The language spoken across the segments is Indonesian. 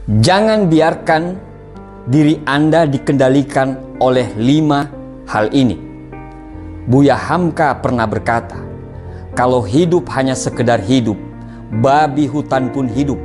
Jangan biarkan diri Anda dikendalikan oleh 5 hal ini. Buya Hamka pernah berkata, kalau hidup hanya sekedar hidup, babi hutan pun hidup.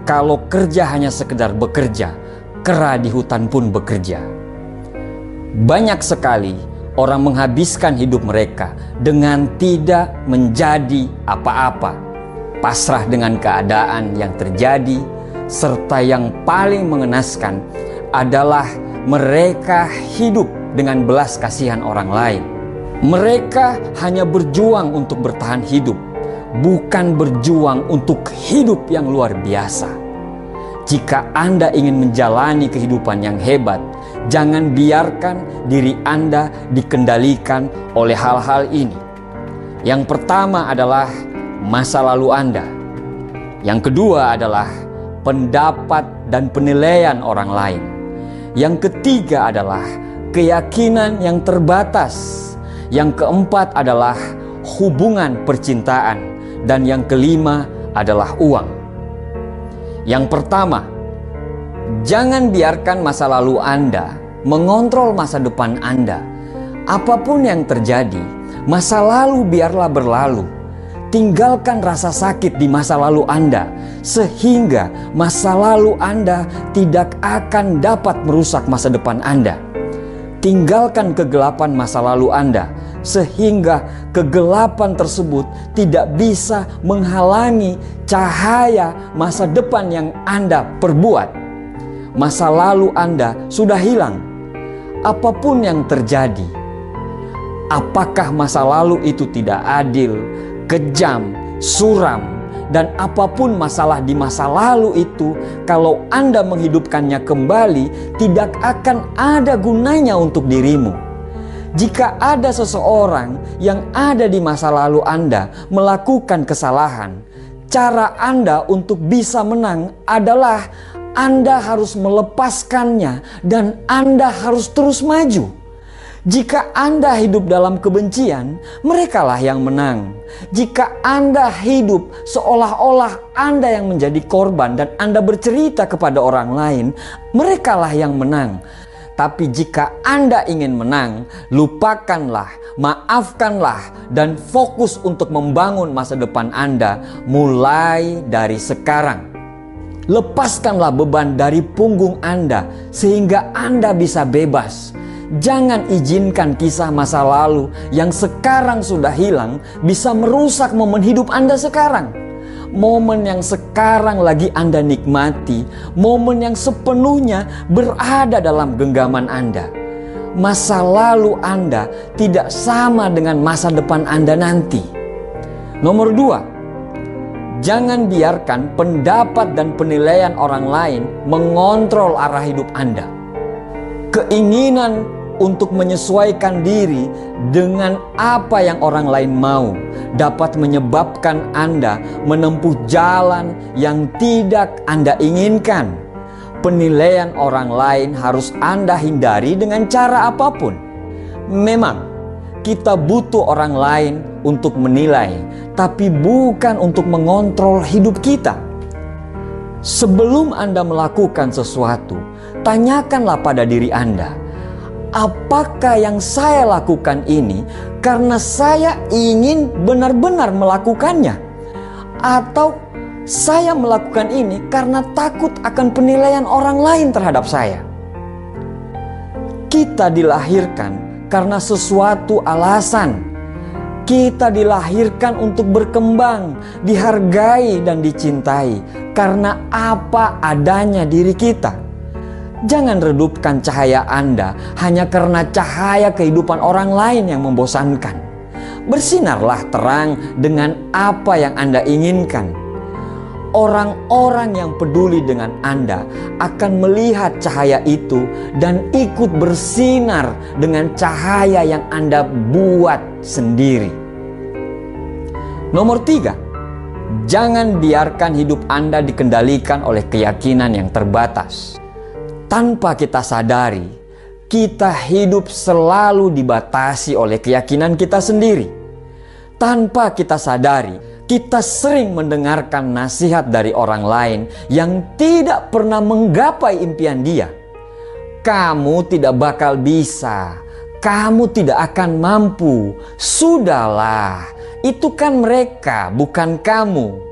Kalau kerja hanya sekedar bekerja, kera di hutan pun bekerja. Banyak sekali orang menghabiskan hidup mereka dengan tidak menjadi apa-apa, pasrah dengan keadaan yang terjadi, serta yang paling mengenaskan adalah mereka hidup dengan belas kasihan orang lain. Mereka hanya berjuang untuk bertahan hidup, bukan berjuang untuk hidup yang luar biasa. Jika Anda ingin menjalani kehidupan yang hebat, jangan biarkan diri Anda dikendalikan oleh hal-hal ini. Yang pertama adalah masa lalu Anda. Yang kedua adalah pendapat dan penilaian orang lain. Yang ketiga adalah keyakinan yang terbatas. Yang keempat adalah hubungan percintaan. Dan yang kelima adalah uang. Yang pertama, jangan biarkan masa lalu Anda mengontrol masa depan Anda. Apapun yang terjadi, masa lalu biarlah berlalu. Tinggalkan rasa sakit di masa lalu Anda, sehingga masa lalu Anda tidak akan dapat merusak masa depan Anda. Tinggalkan kegelapan masa lalu Anda, sehingga kegelapan tersebut tidak bisa menghalangi cahaya masa depan yang Anda perbuat. Masa lalu Anda sudah hilang. Apapun yang terjadi, apakah masa lalu itu tidak adil, kejam, suram, dan apapun masalah di masa lalu itu, kalau Anda menghidupkannya kembali, tidak akan ada gunanya untuk dirimu. Jika ada seseorang yang ada di masa lalu Anda melakukan kesalahan, cara Anda untuk bisa menang adalah Anda harus melepaskannya dan Anda harus terus maju. Jika Anda hidup dalam kebencian, merekalah yang menang. Jika Anda hidup seolah-olah Anda yang menjadi korban dan Anda bercerita kepada orang lain, merekalah yang menang. Tapi jika Anda ingin menang, lupakanlah, maafkanlah, dan fokus untuk membangun masa depan Anda mulai dari sekarang. Lepaskanlah beban dari punggung Anda sehingga Anda bisa bebas. Jangan izinkan kisah masa lalu yang sekarang sudah hilang bisa merusak momen hidup Anda sekarang. Momen yang sekarang lagi Anda nikmati, momen yang sepenuhnya berada dalam genggaman Anda. Masa lalu Anda tidak sama dengan masa depan Anda nanti. Nomor 2, jangan biarkan pendapat dan penilaian orang lain mengontrol arah hidup Anda. Keinginan untuk menyesuaikan diri dengan apa yang orang lain mau dapat menyebabkan Anda menempuh jalan yang tidak Anda inginkan. Penilaian orang lain harus Anda hindari dengan cara apapun. Memang kita butuh orang lain untuk menilai, tapi bukan untuk mengontrol hidup kita. Sebelum Anda melakukan sesuatu, tanyakanlah pada diri Anda, apakah yang saya lakukan ini karena saya ingin benar-benar melakukannya? Atau saya melakukan ini karena takut akan penilaian orang lain terhadap saya? Kita dilahirkan karena sesuatu alasan. Kita dilahirkan untuk berkembang, dihargai dan dicintai karena apa adanya diri kita. Jangan redupkan cahaya Anda hanya karena cahaya kehidupan orang lain yang membosankan. Bersinarlah terang dengan apa yang Anda inginkan. Orang-orang yang peduli dengan Anda akan melihat cahaya itu dan ikut bersinar dengan cahaya yang Anda buat sendiri. Nomor 3, jangan biarkan hidup Anda dikendalikan oleh keyakinan yang terbatas. Tanpa kita sadari, kita hidup selalu dibatasi oleh keyakinan kita sendiri. Tanpa kita sadari, Kita sering mendengarkan nasihat dari orang lain yang tidak pernah menggapai impian dia. Kamu tidak bakal bisa, kamu tidak akan mampu. Sudahlah, itu kan mereka, bukan kamu.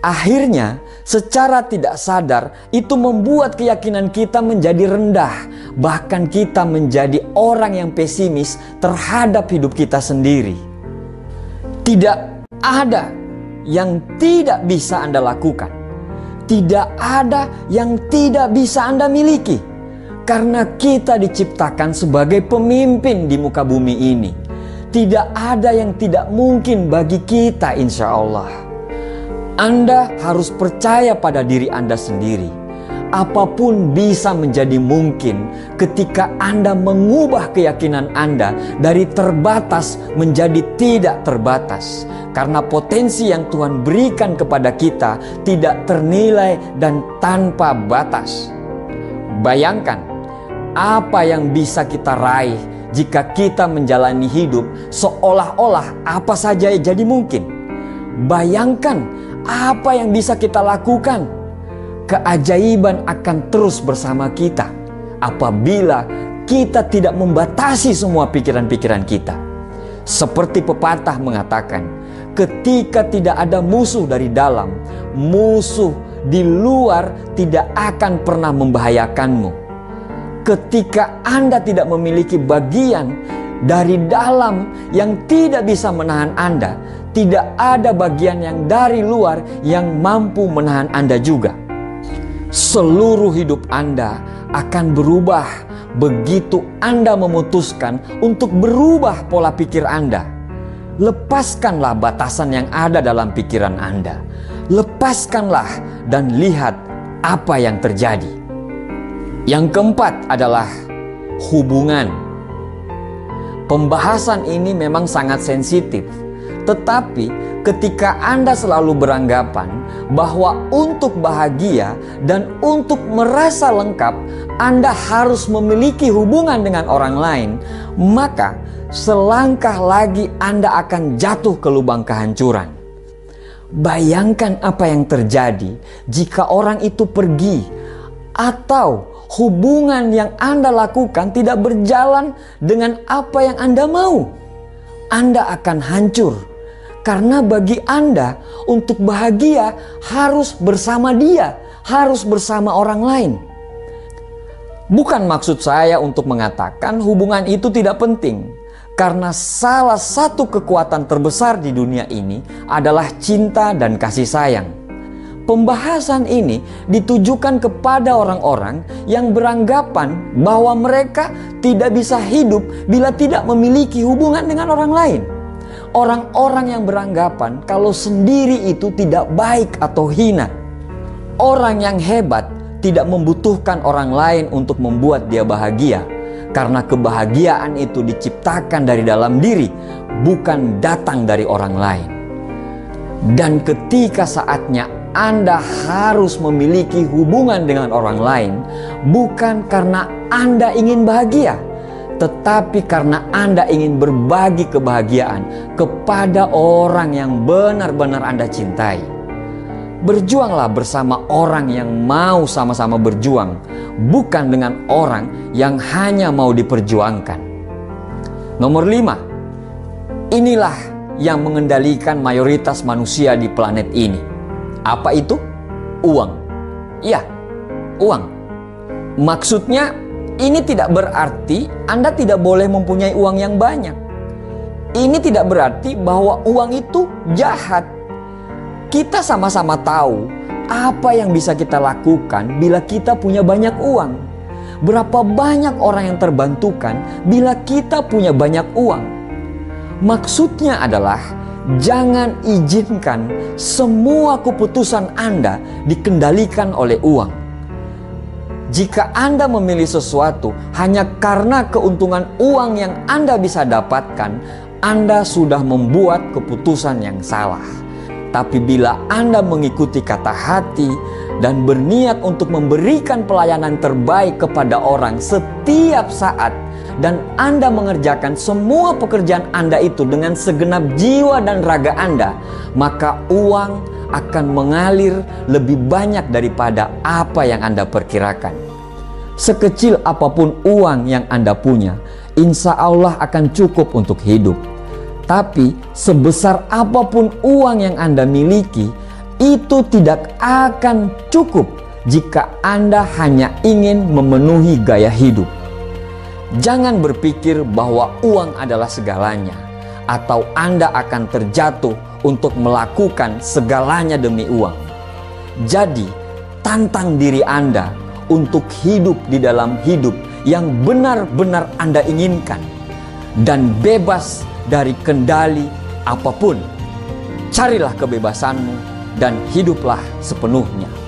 Akhirnya, secara tidak sadar, itu membuat keyakinan kita menjadi rendah. Bahkan kita menjadi orang yang pesimis terhadap hidup kita sendiri. Tidak ada yang tidak bisa Anda lakukan. Tidak ada yang tidak bisa Anda miliki. Karena kita diciptakan sebagai pemimpin di muka bumi ini. Tidak ada yang tidak mungkin bagi kita, insya Allah. Anda harus percaya pada diri Anda sendiri. Apapun bisa menjadi mungkin ketika Anda mengubah keyakinan Anda dari terbatas menjadi tidak terbatas. Karena potensi yang Tuhan berikan kepada kita tidak ternilai dan tanpa batas. Bayangkan apa yang bisa kita raih jika kita menjalani hidup seolah-olah apa saja jadi mungkin. Bayangkan apa yang bisa kita lakukan. Keajaiban akan terus bersama kita apabila kita tidak membatasi semua pikiran-pikiran kita. Seperti pepatah mengatakan, ketika tidak ada musuh dari dalam, musuh di luar tidak akan pernah membahayakanmu. Ketika Anda tidak memiliki bagian dari dalam yang tidak bisa menahan Anda, tidak ada bagian yang dari luar yang mampu menahan Anda juga. Seluruh hidup Anda akan berubah begitu Anda memutuskan untuk berubah pola pikir Anda. Lepaskanlah batasan yang ada dalam pikiran Anda. Lepaskanlah dan lihat apa yang terjadi. Yang keempat adalah hubungan. Pembahasan ini memang sangat sensitif. Tetapi ketika Anda selalu beranggapan bahwa untuk bahagia dan untuk merasa lengkap Anda harus memiliki hubungan dengan orang lain, maka selangkah lagi Anda akan jatuh ke lubang kehancuran. Bayangkan apa yang terjadi jika orang itu pergi atau hubungan yang Anda lakukan tidak berjalan dengan apa yang Anda mau. Anda akan hancur. Karena bagi Anda untuk bahagia harus bersama dia, harus bersama orang lain. Bukan maksud saya untuk mengatakan hubungan itu tidak penting. Karena salah satu kekuatan terbesar di dunia ini adalah cinta dan kasih sayang. Pembahasan ini ditujukan kepada orang-orang yang beranggapan bahwa mereka tidak bisa hidup bila tidak memiliki hubungan dengan orang lain. Orang-orang yang beranggapan kalau sendiri itu tidak baik atau hina. Orang yang hebat tidak membutuhkan orang lain untuk membuat dia bahagia. Karena kebahagiaan itu diciptakan dari dalam diri, bukan datang dari orang lain. Dan ketika saatnya Anda harus memiliki hubungan dengan orang lain, bukan karena Anda ingin bahagia, tetapi karena Anda ingin berbagi kebahagiaan kepada orang yang benar-benar Anda cintai. Berjuanglah bersama orang yang mau sama-sama berjuang, bukan dengan orang yang hanya mau diperjuangkan. Nomor 5, inilah yang mengendalikan mayoritas manusia di planet ini. Apa itu? Uang. Ya, uang. Maksudnya, ini tidak berarti Anda tidak boleh mempunyai uang yang banyak. Ini tidak berarti bahwa uang itu jahat. Kita sama-sama tahu apa yang bisa kita lakukan bila kita punya banyak uang. Berapa banyak orang yang terbantukan bila kita punya banyak uang. Maksudnya adalah jangan izinkan semua keputusan Anda dikendalikan oleh uang. Jika Anda memilih sesuatu hanya karena keuntungan uang yang Anda bisa dapatkan, Anda sudah membuat keputusan yang salah. Tapi bila Anda mengikuti kata hati dan berniat untuk memberikan pelayanan terbaik kepada orang setiap saat, dan Anda mengerjakan semua pekerjaan Anda itu dengan segenap jiwa dan raga Anda, maka uang akan mengalir lebih banyak daripada apa yang Anda perkirakan. Sekecil apapun uang yang Anda punya, insya Allah akan cukup untuk hidup. Tapi sebesar apapun uang yang Anda miliki, itu tidak akan cukup jika Anda hanya ingin memenuhi gaya hidup. Jangan berpikir bahwa uang adalah segalanya, atau Anda akan terjatuh untuk melakukan segalanya demi uang. Jadi, tantang diri Anda untuk hidup di dalam hidup yang benar-benar Anda inginkan, dan bebas dari kendali apapun. Carilah kebebasanmu dan hiduplah sepenuhnya.